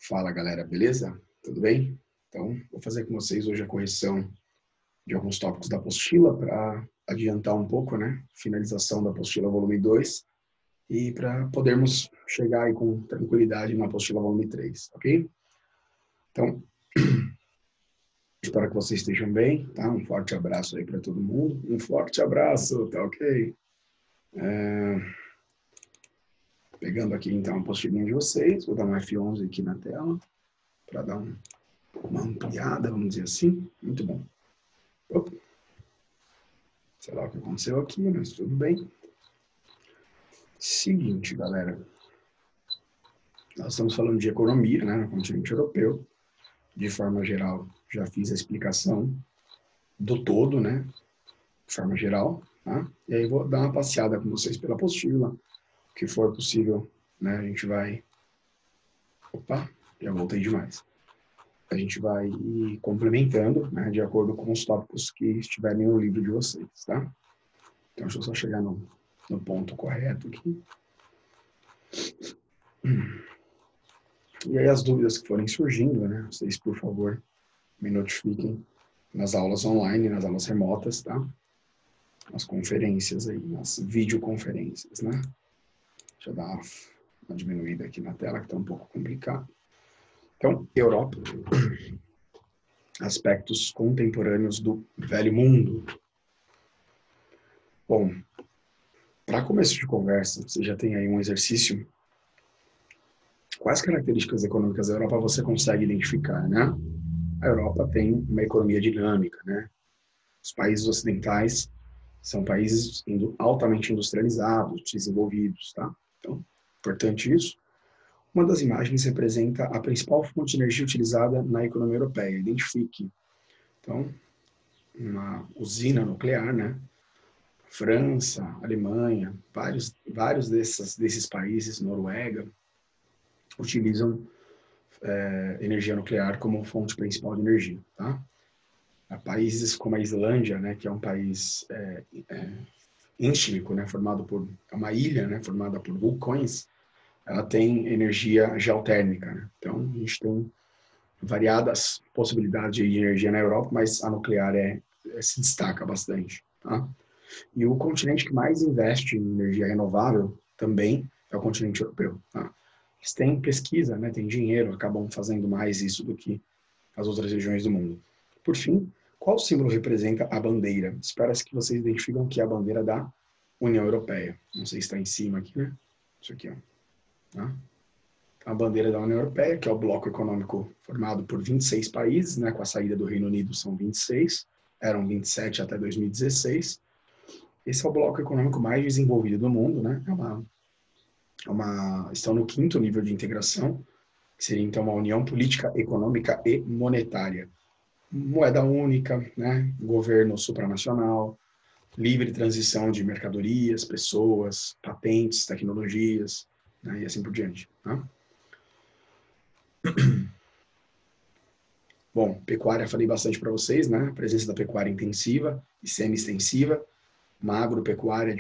Fala galera, beleza? Tudo bem? Então, vou fazer com vocês hoje a correção de alguns tópicos da apostila para adiantar um pouco, né? Finalização da apostila volume 2 e para podermos chegar aí com tranquilidade na apostila volume 3, ok? Então, espero que vocês estejam bem, tá? Um forte abraço aí para todo mundo. Um forte abraço, tá ok? Pegando aqui então a apostilinha de vocês, vou dar um F11 aqui na tela para dar uma ampliada, vamos dizer assim. Muito bom. Opa. Sei lá o que aconteceu aqui, mas tudo bem. Seguinte, galera. Nós estamos falando de economia, né, no continente europeu. De forma geral, já fiz a explicação do todo, né, de forma geral. Tá? E aí vou dar uma passeada com vocês pela apostila. O que for possível, né, a gente vai... Opa, já voltei demais. A gente vai ir complementando, né, de acordo com os tópicos que estiverem no livro de vocês, tá? Então, deixa eu só chegar no ponto correto aqui. E aí as dúvidas que forem surgindo, né? Vocês, por favor, me notifiquem nas aulas online, nas aulas remotas, tá? Nas conferências aí, nas videoconferências, né? Deixa eu dar uma diminuída aqui na tela, que está um pouco complicado. Então, Europa, aspectos contemporâneos do Velho Mundo. Bom, para começo de conversa, você já tem aí um exercício. Quais características econômicas da Europa você consegue identificar, né? A Europa tem uma economia dinâmica, né? Os países ocidentais são países altamente industrializados, desenvolvidos, tá? Então, importante isso. Uma das imagens representa a principal fonte de energia utilizada na economia europeia. Identifique. Então, uma usina nuclear, né? França, Alemanha, vários desses países, Noruega, utilizam energia nuclear como fonte principal de energia, tá? Países como a Islândia, né, que é um país ístmico, né, é uma ilha, né, formada por vulcões, ela tem energia geotérmica, né? Então a gente tem variadas possibilidades de energia na Europa, mas a nuclear se destaca bastante, tá? E o continente que mais investe em energia renovável também é o continente europeu, tá? Eles têm pesquisa, né, têm dinheiro, acabam fazendo mais isso do que as outras regiões do mundo. Por fim, qual símbolo representa a bandeira? Espera-se que vocês identificam que é a bandeira da União Europeia. Não sei se está em cima aqui, né? Isso aqui, ó. Tá? A bandeira da União Europeia, que é o bloco econômico formado por 26 países, né? Com a saída do Reino Unido são 26, eram 27 até 2016. Esse é o bloco econômico mais desenvolvido do mundo, né? Estão no 5º nível de integração, que seria então uma união política, econômica e monetária. Moeda única, né? Governo supranacional, livre transição de mercadorias, pessoas, patentes, tecnologias, né? E assim por diante. Tá? Bom, pecuária, falei bastante para vocês, né? A presença da pecuária intensiva e semi-extensiva, uma agropecuária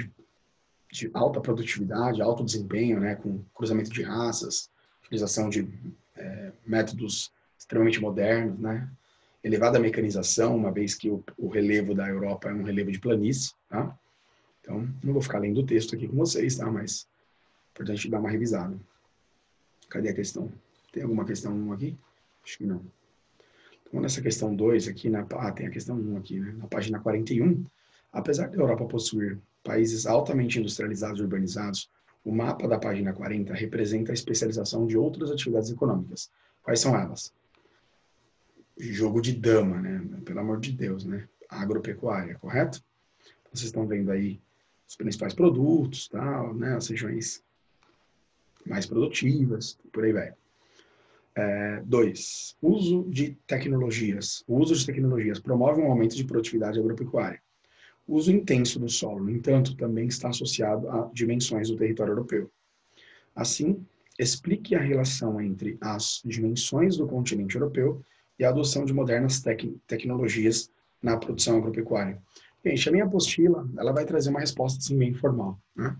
de alta produtividade, alto desempenho, né? Com cruzamento de raças, utilização de métodos extremamente modernos, né? Elevada mecanização, uma vez que o relevo da Europa é um relevo de planície, tá? Então, não vou ficar lendo o texto aqui com vocês, tá? Mas é importante dar uma revisada. Cadê a questão? Tem alguma questão aqui? Acho que não. Então, nessa questão 2 aqui, tem a questão 1 aqui, né? Na página 41, apesar da Europa possuir países altamente industrializados e urbanizados, o mapa da página 40 representa a especialização de outras atividades econômicas. Quais são elas? Jogo de dama, né? Pelo amor de Deus, né? Agropecuária, correto? Vocês estão vendo aí os principais produtos, tal, né? As regiões mais produtivas, por aí vai. 2. Uso de tecnologias. O uso de tecnologias promove um aumento de produtividade agropecuária. O uso intenso do solo, no entanto, também está associado a dimensões do território europeu. Assim, explique a relação entre as dimensões do continente europeu e a adoção de modernas tecnologias na produção agropecuária. Gente, a minha apostila, ela vai trazer uma resposta assim bem formal, né?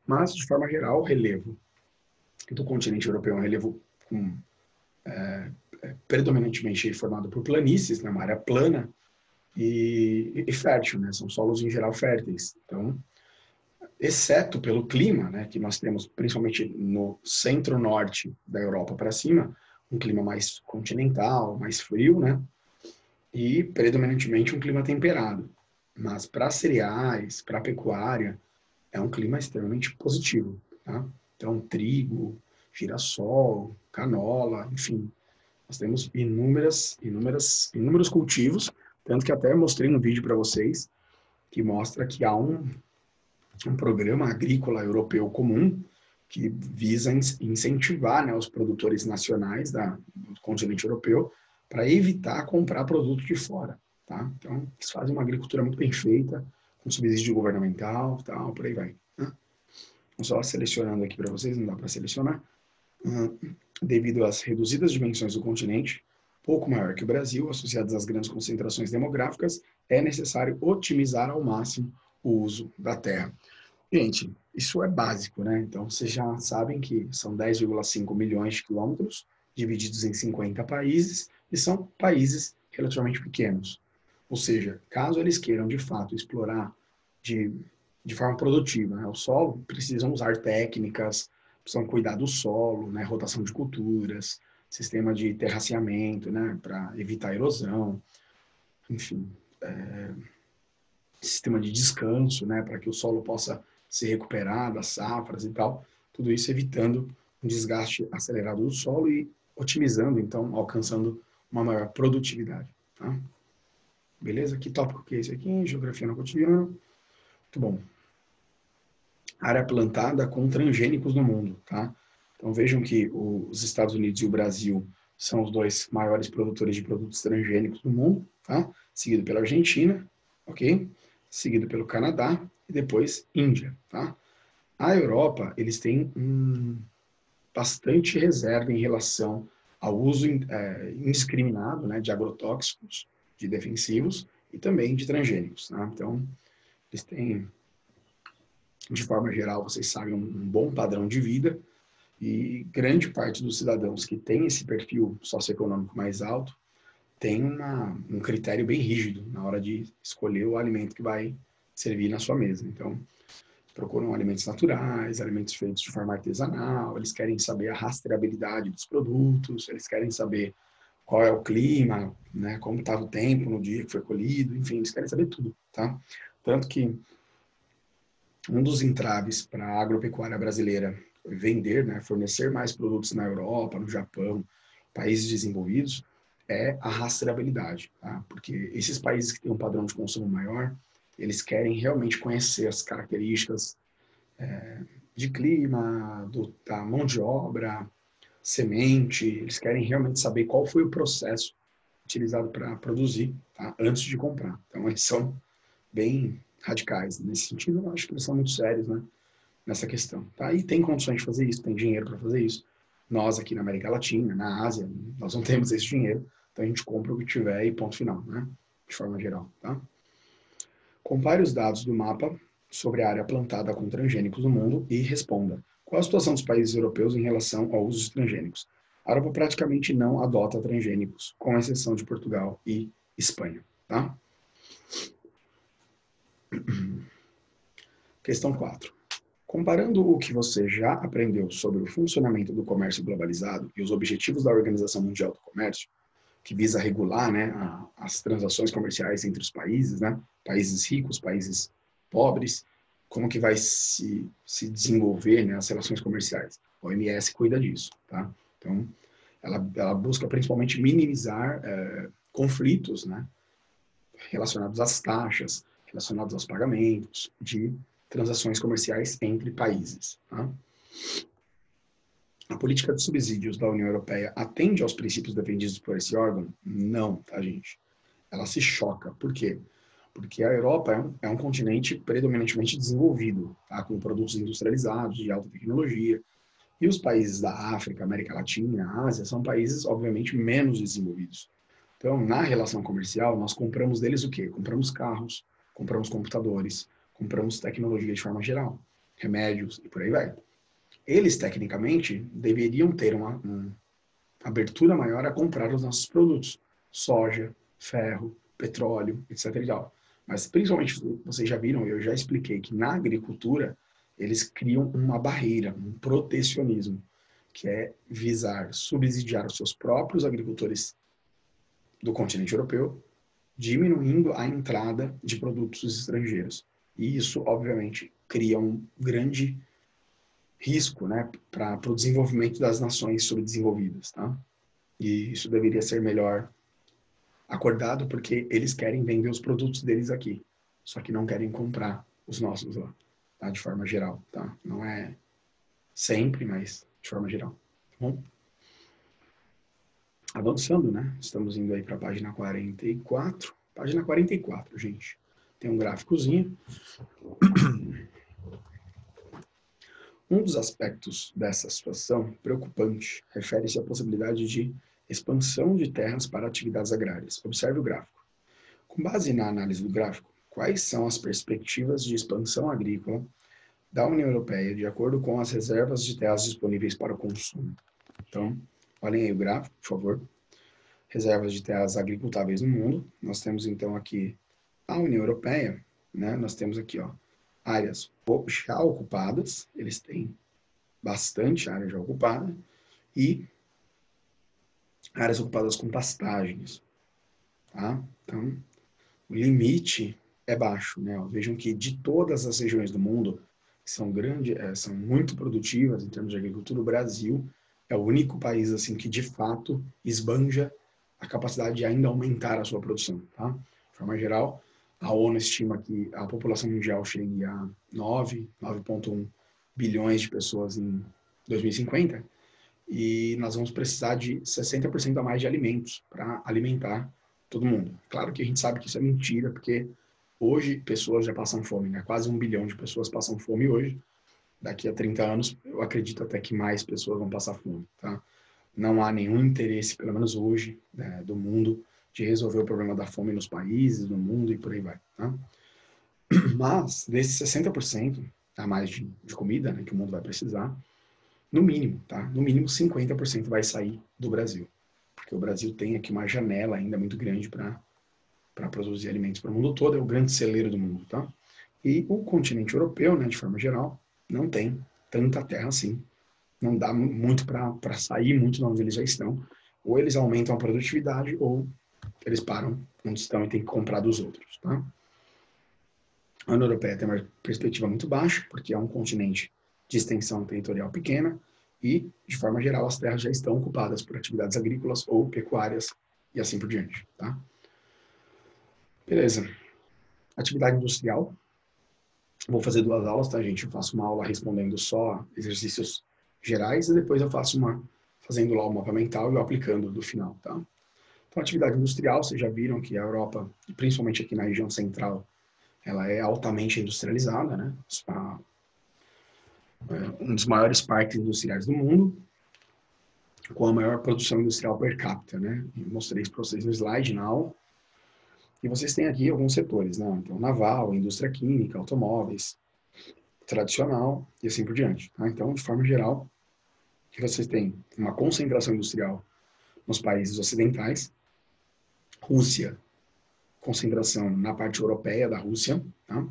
Mas, de forma geral, o relevo do continente europeu é um relevo com predominantemente formado por planícies, né, uma área plana e fértil, né, são solos em geral férteis. Então, exceto pelo clima, né, que nós temos principalmente no centro-norte da Europa para cima, um clima mais continental, mais frio, né, e predominantemente um clima temperado. Mas para cereais, para pecuária, é um clima extremamente positivo, tá? Então, trigo, girassol, canola, enfim, nós temos inúmeros cultivos, tanto que até mostrei no vídeo para vocês, que mostra que há um programa agrícola europeu comum que visa incentivar, né, os produtores nacionais do continente europeu para evitar comprar produto de fora, tá? Então, eles fazem uma agricultura muito bem feita, com subsídio governamental, tal, por aí vai, né? Vou só selecionando aqui para vocês, não dá para selecionar. Devido às reduzidas dimensões do continente, pouco maior que o Brasil, associadas às grandes concentrações demográficas, é necessário otimizar ao máximo o uso da terra. Gente, isso é básico, né? Então, vocês já sabem que são 10,5 milhões de quilômetros, divididos em 50 países, e são países relativamente pequenos. Ou seja, caso eles queiram, de fato, explorar de forma produtiva, né, o solo, precisam usar técnicas, precisam cuidar do solo, né, rotação de culturas, sistema de terraceamento, né, para evitar erosão, enfim, sistema de descanso, né, para que o solo possa se recuperar das safras e tal, tudo isso evitando um desgaste acelerado do solo e otimizando, então, alcançando uma maior produtividade, tá? Beleza? Que tópico que é esse aqui? Geografia no cotidiano. Muito bom. Área plantada com transgênicos no mundo, tá? Então vejam que os Estados Unidos e o Brasil são os dois maiores produtores de produtos transgênicos do mundo, tá? Seguido pela Argentina, ok? Seguido pelo Canadá e depois Índia, tá? A Europa, eles têm bastante reserva em relação ao uso indiscriminado, né, de agrotóxicos, de defensivos e também de transgênicos, tá? Então, eles têm, de forma geral, vocês sabem, um bom padrão de vida e grande parte dos cidadãos que tem esse perfil socioeconômico mais alto tem um critério bem rígido na hora de escolher o alimento que vai servir na sua mesa. Então, procuram alimentos naturais, alimentos feitos de forma artesanal, eles querem saber a rastreabilidade dos produtos, eles querem saber qual é o clima, né, como estava o tempo no dia que foi colhido, enfim, eles querem saber tudo, tá? Tanto que um dos entraves para a agropecuária brasileira vender, né, fornecer mais produtos na Europa, no Japão, países desenvolvidos, é a rastreabilidade, tá? Porque esses países que têm um padrão de consumo maior, eles querem realmente conhecer as características de clima, da mão de obra, semente, eles querem realmente saber qual foi o processo utilizado para produzir, tá? Antes de comprar. Então, eles são bem radicais nesse sentido. Eu acho que eles são muito sérios, né, nessa questão, tá? E tem condições de fazer isso, tem dinheiro para fazer isso. Nós aqui na América Latina, na Ásia, nós não temos esse dinheiro, então a gente compra o que tiver e ponto final, né? De forma geral, tá? Compare os dados do mapa sobre a área plantada com transgênicos no mundo e responda: qual a situação dos países europeus em relação ao uso de transgênicos? A Europa praticamente não adota transgênicos, com exceção de Portugal e Espanha, tá? Questão 4. Comparando o que você já aprendeu sobre o funcionamento do comércio globalizado e os objetivos da Organização Mundial do Comércio, que visa regular, né, as transações comerciais entre os países, né, países ricos, países pobres, como que vai se desenvolver, né, as relações comerciais. A OMS cuida disso, tá? Então, ela busca principalmente minimizar conflitos, né, relacionados às taxas, relacionados aos pagamentos de transações comerciais entre países, tá? A política de subsídios da União Europeia atende aos princípios defendidos por esse órgão? Não, tá, gente? Ela se choca. Por quê? Porque a Europa é um continente predominantemente desenvolvido, tá? Com produtos industrializados, de alta tecnologia. E os países da África, América Latina, Ásia, são países, obviamente, menos desenvolvidos. Então, na relação comercial, nós compramos deles o quê? Compramos carros, compramos computadores, compramos tecnologia de forma geral, remédios e por aí vai. Eles, tecnicamente, deveriam ter abertura maior a comprar os nossos produtos. Soja, ferro, petróleo, etc. e tal. Mas, principalmente, vocês já viram, eu já expliquei que na agricultura, eles criam uma barreira, um protecionismo, que é visar subsidiar os seus próprios agricultores do continente europeu, diminuindo a entrada de produtos estrangeiros. E isso, obviamente, cria um grande risco, né, para o desenvolvimento das nações subdesenvolvidas, tá? E isso deveria ser melhor acordado, porque eles querem vender os produtos deles aqui, só que não querem comprar os nossos lá, tá? De forma geral, tá? Não é sempre, mas de forma geral. Tá bom? Avançando, né? Estamos indo aí para a página 44. Página 44, gente. Tem um gráficozinho. Um dos aspectos dessa situação preocupante refere-se à possibilidade de expansão de terras para atividades agrárias. Observe o gráfico. Com base na análise do gráfico, quais são as perspectivas de expansão agrícola da União Europeia de acordo com as reservas de terras disponíveis para o consumo? Então, olhem aí o gráfico, por favor. Reservas de terras agricultáveis no mundo. Nós temos então aqui a União Europeia, né? Nós temos aqui, ó, áreas já ocupadas, eles têm bastante área já ocupada, e áreas ocupadas com pastagens, tá? Então, o limite é baixo, né? Vejam que de todas as regiões do mundo que são são muito produtivas em termos de agricultura, o Brasil é o único país assim que de fato esbanja a capacidade de ainda aumentar a sua produção, tá? De forma geral, a ONU estima que a população mundial chegue a 9,1 bilhões de pessoas em 2050, e nós vamos precisar de 60% a mais de alimentos para alimentar todo mundo. Claro que a gente sabe que isso é mentira, porque hoje pessoas já passam fome, né? Quase 1 bilhão de pessoas passam fome hoje. Daqui a 30 anos, eu acredito até que mais pessoas vão passar fome, tá? Não há nenhum interesse, pelo menos hoje, né, do mundo, de resolver o problema da fome nos países, no mundo e por aí vai, tá? Mas, desses 60% a mais de comida, né, que o mundo vai precisar, no mínimo, tá? No mínimo 50% vai sair do Brasil. Porque o Brasil tem aqui uma janela ainda muito grande para produzir alimentos para o mundo todo, é o grande celeiro do mundo, tá? E o continente europeu, né, de forma geral, não tem tanta terra assim. Não dá muito para sair muito de onde eles já estão. Ou eles aumentam a produtividade, ou eles param onde estão e tem que comprar dos outros, tá? A União Europeia tem uma perspectiva muito baixa, porque é um continente de extensão territorial pequena e, de forma geral, as terras já estão ocupadas por atividades agrícolas ou pecuárias e assim por diante, tá? Beleza. Atividade industrial. Vou fazer 2 aulas, tá, gente? Eu faço uma aula respondendo só exercícios gerais e depois eu faço uma fazendo lá o mapa mental e eu aplicando do final, tá? Então, atividade industrial, vocês já viram que a Europa, principalmente aqui na região central, ela é altamente industrializada, né? Um dos maiores parques industriais do mundo, com a maior produção industrial per capita, né? Eu mostrei isso para vocês no slide, na aula. E vocês têm aqui alguns setores, né? Então, naval, indústria química, automóveis, tradicional e assim por diante, tá? Então, de forma geral, vocês têm uma concentração industrial nos países ocidentais, Rússia, concentração na parte europeia da Rússia, tá?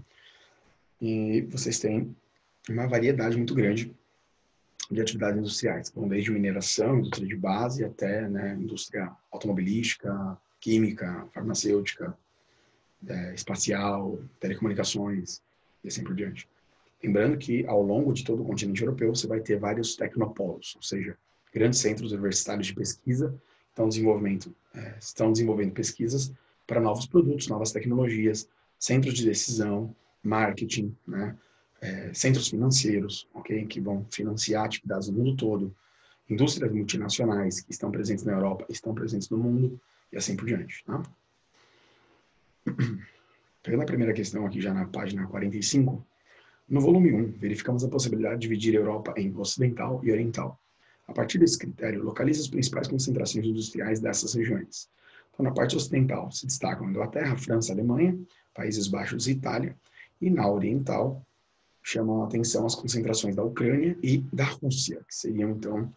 E vocês têm uma variedade muito grande de atividades industriais, vão desde mineração, indústria de base, até, né, indústria automobilística, química, farmacêutica, espacial, telecomunicações e assim por diante. Lembrando que ao longo de todo o continente europeu você vai ter vários tecnopolos, ou seja, grandes centros universitários de pesquisa estão desenvolvendo pesquisas para novos produtos, novas tecnologias, centros de decisão, marketing, né? Centros financeiros, ok, que vão financiar atividades no mundo todo, indústrias multinacionais que estão presentes na Europa, estão presentes no mundo e assim por diante. Tá? Pegando a primeira questão aqui já na página 45, no volume 1, verificamos a possibilidade de dividir a Europa em ocidental e oriental. A partir desse critério, localize as principais concentrações industriais dessas regiões. Então, na parte ocidental se destacam a Inglaterra, França, Alemanha, Países Baixos e Itália, e na oriental chamam a atenção as concentrações da Ucrânia e da Rússia, que seriam, então,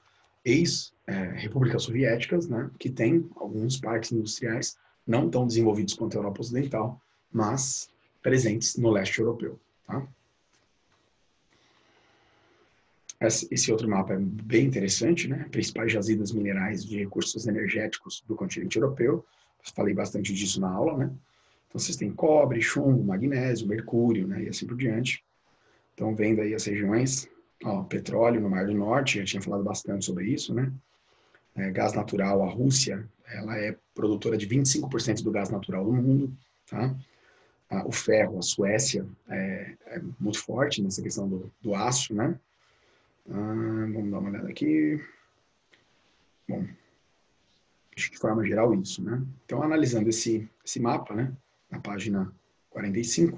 ex-repúblicas soviéticas, né, que tem alguns parques industriais não tão desenvolvidos quanto a Europa Ocidental, mas presentes no leste europeu. Tá? Esse outro mapa é bem interessante, né? Principais jazidas minerais de recursos energéticos do continente europeu. Falei bastante disso na aula, né? Então, vocês têm cobre, chumbo, magnésio, mercúrio, né? E assim por diante. Então, vendo aí as regiões, ó, petróleo no Mar do Norte, já tinha falado bastante sobre isso, né? Gás natural, a Rússia, ela é produtora de 25% do gás natural do mundo, tá? O ferro, a Suécia, é muito forte nessa questão do aço, né? Vamos dar uma olhada aqui. Bom, acho que de forma geral isso, né? Então, analisando esse mapa, né, na página 45,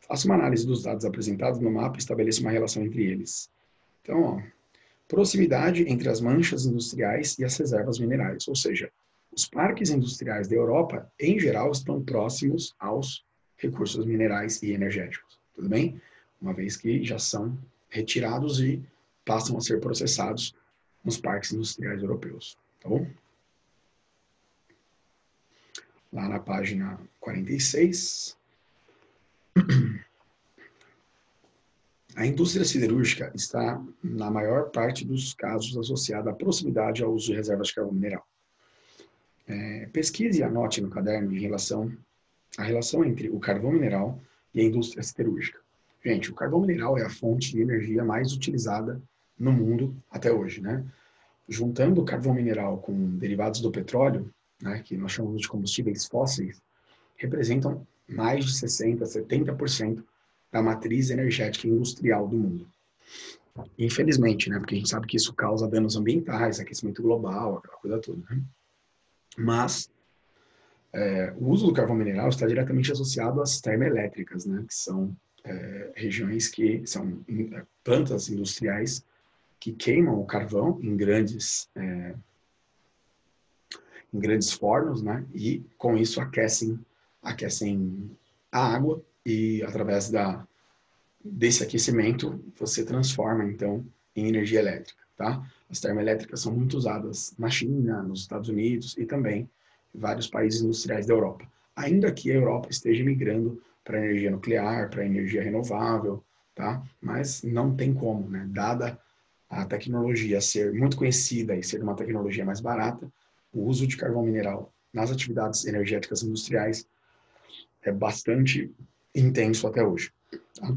faça uma análise dos dados apresentados no mapa e estabeleça uma relação entre eles. Então, ó, proximidade entre as manchas industriais e as reservas minerais, ou seja, os parques industriais da Europa, em geral, estão próximos aos recursos minerais e energéticos, tudo bem? Uma vez que já são retirados e passam a ser processados nos parques industriais europeus, tá bom? Lá na página 46, a indústria siderúrgica está, na maior parte dos casos, associada à proximidade ao uso de reservas de carvão mineral. Pesquise e anote no caderno a relação entre o carvão mineral e a indústria siderúrgica. Gente, o carvão mineral é a fonte de energia mais utilizada no mundo até hoje, né? Juntando o carvão mineral com derivados do petróleo, né, que nós chamamos de combustíveis fósseis, representam mais de 60%, 70% da matriz energética industrial do mundo. Infelizmente, né, porque a gente sabe que isso causa danos ambientais, aquecimento global, aquela coisa toda. Né? Mas o uso do carvão mineral está diretamente associado às termoelétricas, né, que são regiões que são plantas industriais que queimam o carvão em grandes fornos, né, e com isso aquecem a água e através desse aquecimento você transforma então em energia elétrica, tá? As termoelétricas são muito usadas na China, nos Estados Unidos e também em vários países industriais da Europa. Ainda que a Europa esteja migrando para energia nuclear, para energia renovável, tá? Mas não tem como, né? Dada a tecnologia ser muito conhecida e ser uma tecnologia mais barata, o uso de carvão mineral nas atividades energéticas industriais é bastante intenso até hoje. Tá?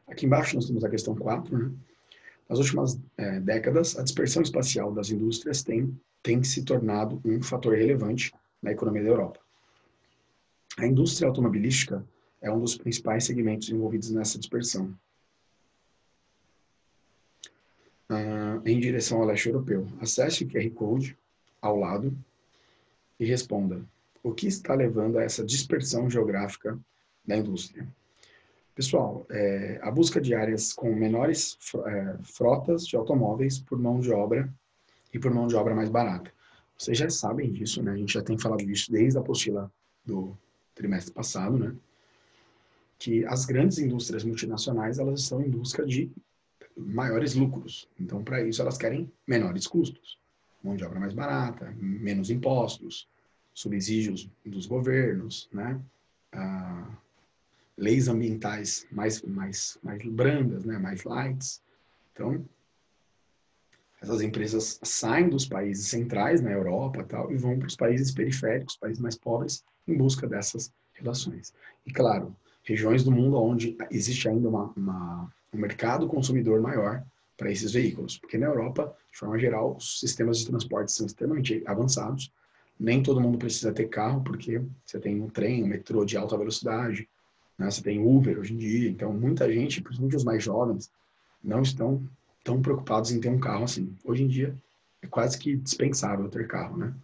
Aqui embaixo nós temos a questão 4. Né? Nas últimas décadas, a dispersão espacial das indústrias tem se tornado um fator relevante na economia da Europa. A indústria automobilística é um dos principais segmentos envolvidos nessa dispersão. Em direção ao leste europeu, acesse o QR Code ao lado e responda: o que está levando a essa dispersão geográfica da indústria? Pessoal, a busca de áreas com menores frotas de automóveis por mão de obra e por mão de obra mais barata. Vocês já sabem disso, né? A gente já tem falado disso desde a apostila do trimestre passado, né? Que as grandes indústrias multinacionais, elas estão em busca de maiores lucros. Então, para isso, elas querem menores custos. Mão de obra mais barata, menos impostos, subsídios dos governos, né? Leis ambientais mais brandas, né? Mais lights. Então, essas empresas saem dos países centrais, na Europa tal, e vão para os países periféricos, países mais pobres, em busca dessas relações. E, claro, regiões do mundo onde existe ainda um mercado consumidor maior para esses veículos. Porque na Europa, de forma geral, os sistemas de transporte são extremamente avançados. Nem todo mundo precisa ter carro, porque você tem um trem, um metrô de alta velocidade, né? Você tem Uber hoje em dia. Então, muita gente, principalmente os mais jovens, não estão tão preocupados em ter um carro assim. Hoje em dia, é quase que dispensável ter carro, né?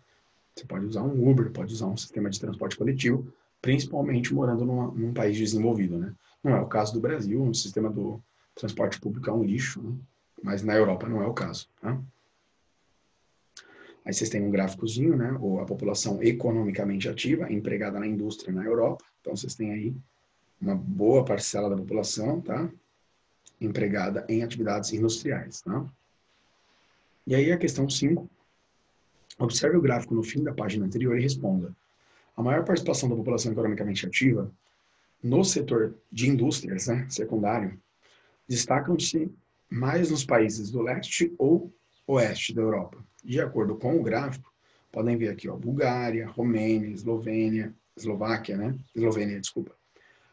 Você pode usar um Uber, pode usar um sistema de transporte coletivo, principalmente morando num país desenvolvido, né? Não é o caso do Brasil, o sistema do transporte público é um lixo, né? Mas na Europa não é o caso, tá? Aí vocês têm um gráficozinho, né? Ou a população economicamente ativa, empregada na indústria na Europa. Então vocês têm aí uma boa parcela da população, tá? empregada em atividades industriais. Tá? E aí a questão 5, observe o gráfico no fim da página anterior e responda. A maior participação da população economicamente ativa no setor de indústrias, né, secundário, destacam-se mais nos países do leste ou oeste da Europa. De acordo com o gráfico, podem ver aqui, ó, Bulgária, Romênia, Eslováquia, né? Eslovênia, desculpa.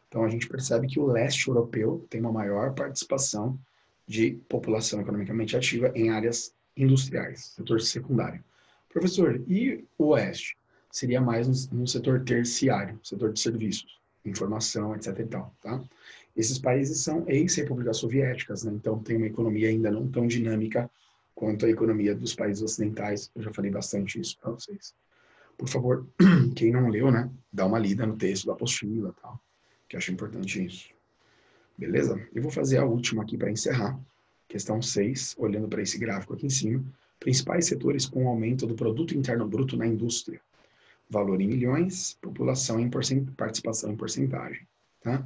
Então a gente percebe que o leste europeu tem uma maior participação de população economicamente ativa em áreas industriais, setor secundário. Professor, e o oeste? Seria mais no setor terciário, setor de serviços, informação, etc. e tal, tá? Esses países são ex-repúblicas soviéticas, né? Então tem uma economia ainda não tão dinâmica quanto a economia dos países ocidentais. Eu já falei bastante isso para vocês. Por favor, quem não leu, né, dá uma lida no texto da apostila, tal, que eu acho importante isso. Beleza? Eu vou fazer a última aqui para encerrar. Questão 6, olhando para esse gráfico aqui em cima. Principais setores com aumento do produto interno bruto na indústria. Valor em milhões, população em participação em porcentagem. Tá?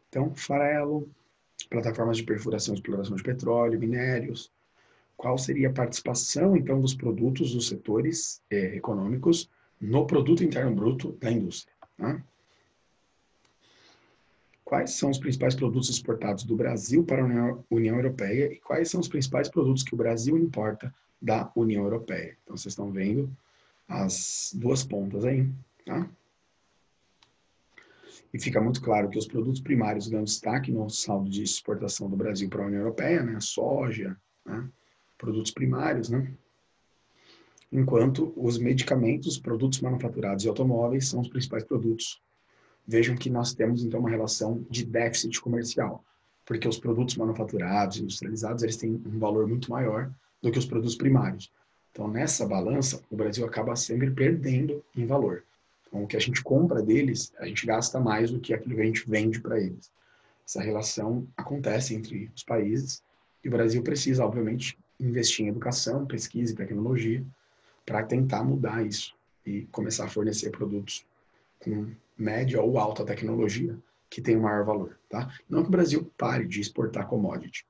Então, farelo, plataformas de perfuração e exploração de petróleo, minérios. Qual seria a participação, então, dos produtos dos setores econômicos no produto interno bruto da indústria? Tá? Quais são os principais produtos exportados do Brasil para a União Europeia e quais são os principais produtos que o Brasil importa da União Europeia? Então, vocês estão vendo as duas pontas aí, tá? E fica muito claro que os produtos primários ganham destaque no saldo de exportação do Brasil para a União Europeia, né? Soja, né? Produtos primários, né? Enquanto os medicamentos, produtos manufaturados e automóveis são os principais produtos. Vejam que nós temos, então, uma relação de déficit comercial, porque os produtos manufaturados, industrializados, eles têm um valor muito maior do que os produtos primários. Então, nessa balança, o Brasil acaba sempre perdendo em valor. Então, o que a gente compra deles, a gente gasta mais do que aquilo que a gente vende para eles. Essa relação acontece entre os países e o Brasil precisa, obviamente, investir em educação, pesquisa e tecnologia para tentar mudar isso e começar a fornecer produtos com média ou alta tecnologia que tem o maior valor, tá? Não que o Brasil pare de exportar commodity,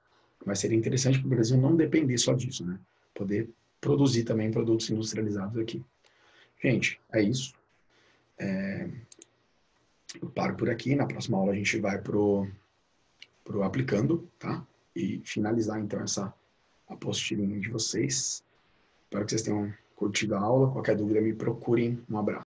mas seria interessante para o Brasil não depender só disso, né? Poder produzir também produtos industrializados aqui. Gente, é isso. Eu paro por aqui. Na próxima aula a gente vai pro aplicando, tá? E finalizar então essa apostilinha de vocês. Espero que vocês tenham curtido a aula. Qualquer dúvida me procurem. Um abraço.